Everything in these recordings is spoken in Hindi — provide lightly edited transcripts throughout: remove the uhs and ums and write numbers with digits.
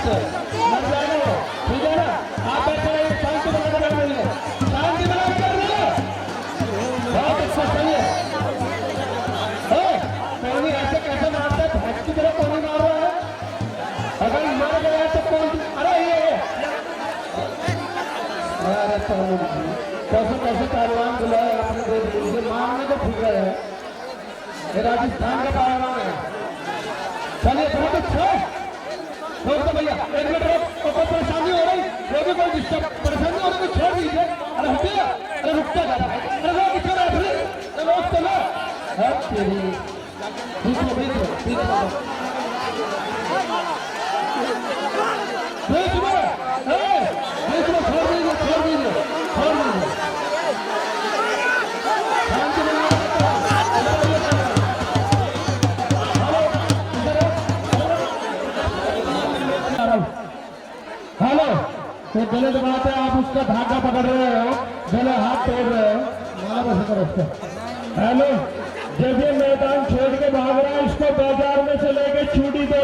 से मर जाएगा वो, ठीक है ना। आप बैठे रहिए, शांति बनाकर कर रही है, शांति बनाकर कर रही है, बहुत अच्छा सही है। कौन ऐसे कैसे मारता है, भैंस की तरह कौन मार रहा है, अगर मर गया तो कौन, अरे ये कैसे कैसे पहलवान बुलाए आपने, देख लीजिए मारने को ठीक है, ये राजस्थान का पहलवान है। चलिए बहुत अच्छा छोड़ दो भैया, एक मिनट कोई परेशानी हो रही, जो भी कोई डिस्टर्ब परेशानी हो रही तो छोड़ दीजिए। अरे हटिए, अरे रुकता जा रहा है, अरे वो कितना रेफरी, अरे वो चलो है तेरी, बीच में बीच में बीच में बीच में छोड़ दीजिए, छोड़ दीजिए, छोड़ दीजिए। हेलो, तो गलत बात है, आप उसका धागा पकड़ रहे हो, गले हाथ तोड़ रहे हो, हेलो। जब ये मैदान छोड़ के भाग रहा है, इसको बाजार में से लेके छुड़ी दो,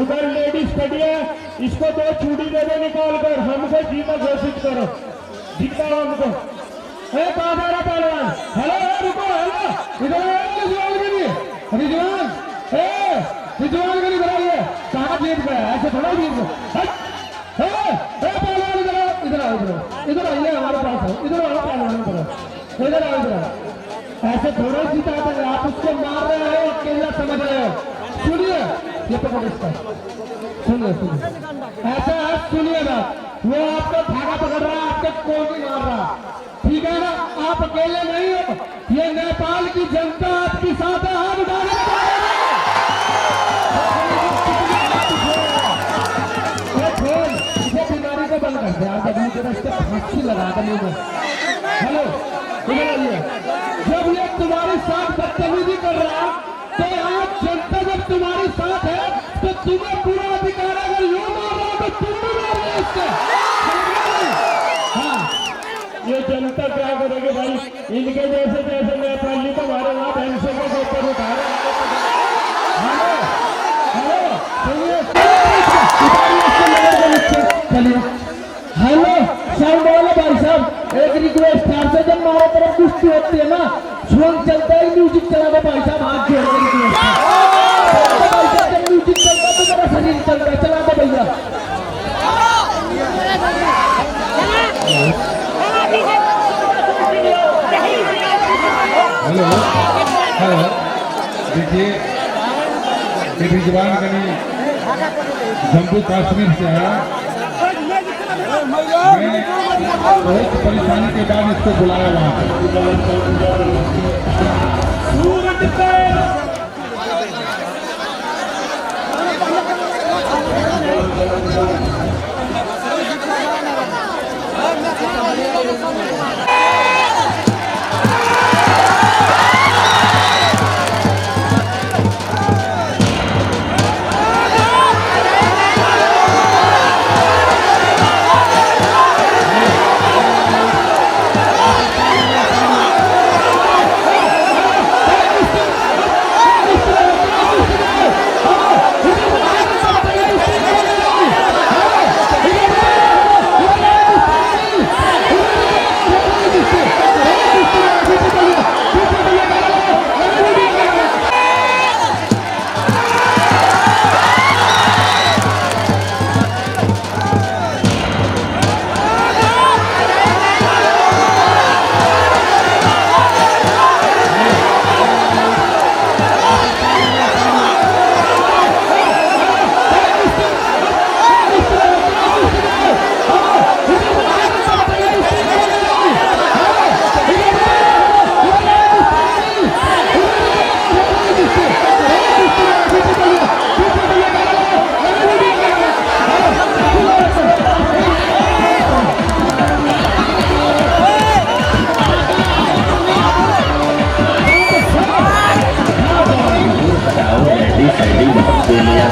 उधर लेडीज खड़ी है, इसको 2 छुड़ी दे दो निकाल कर, हमको जीता घोषित करो, जिताओ हमको। कहा जा रहा पहलवान, हेलो रुको, हेलो रिजवान के लिए, रिजवान रिजवान के लिए कराइए, कहाँ जीत गया, ऐसे थोड़ा जीत गया। पहलवान इधर आओ, इधर आओ, इधर आइए, हमारे पास है, इधर आओ पहलवान, इधर आओ, इधर आओ। ऐसे थोड़ा जीता है, आप उसको मार रहे हो, अकेला समझ रहे हो। सुनिए, ये पकड़ इसका, सुनिए सुनिए, ऐसा है, सुनिए ना, वो आपको धागा पकड़ रहा है, आपको कोई नहीं मार रहा, ठीक है ना। आप अकेले नहीं हो, ये नेपाल की जनता आपके साथ है, हाथ उठाने बीमारी को बंद कर दे, आप फांसी लगा कर मुझे। हेलो इधर आइए, जब ये तुम्हारे साथ बदतमीजी कर रहा तो आज जनता जब तुम्हारे साथ है तो तुम्हें पूरा अधिकार, अगर यूं मार रहा तो तुम भी मार रहे इससे। हाँ, ये जनता क्या करेगी भाई, इनके जैसे जैसे नेपाली को मारे वहां भैंसों को ऊपर उठा रहे। हेलो हेलो चलिए, हेलो साउंड वाले भाई साहब, एक रिक्वेस्ट है आपसे, जब हमारे तरफ कुश्ती होती है ना, सॉन्ग चलता है, म्यूजिक चला दो भाई साहब, हाथ जोड़ के रिक्वेस्ट है भाई साहब, जब म्यूजिक चलता तो मेरा शरीर चलता है, चला दो भैया। हेलो हेलो, देखिए ये रिजवान गनी जम्मू कश्मीर से है, मैं बहुत परेशानी के बाद इसको बुलाया वहाँ पे।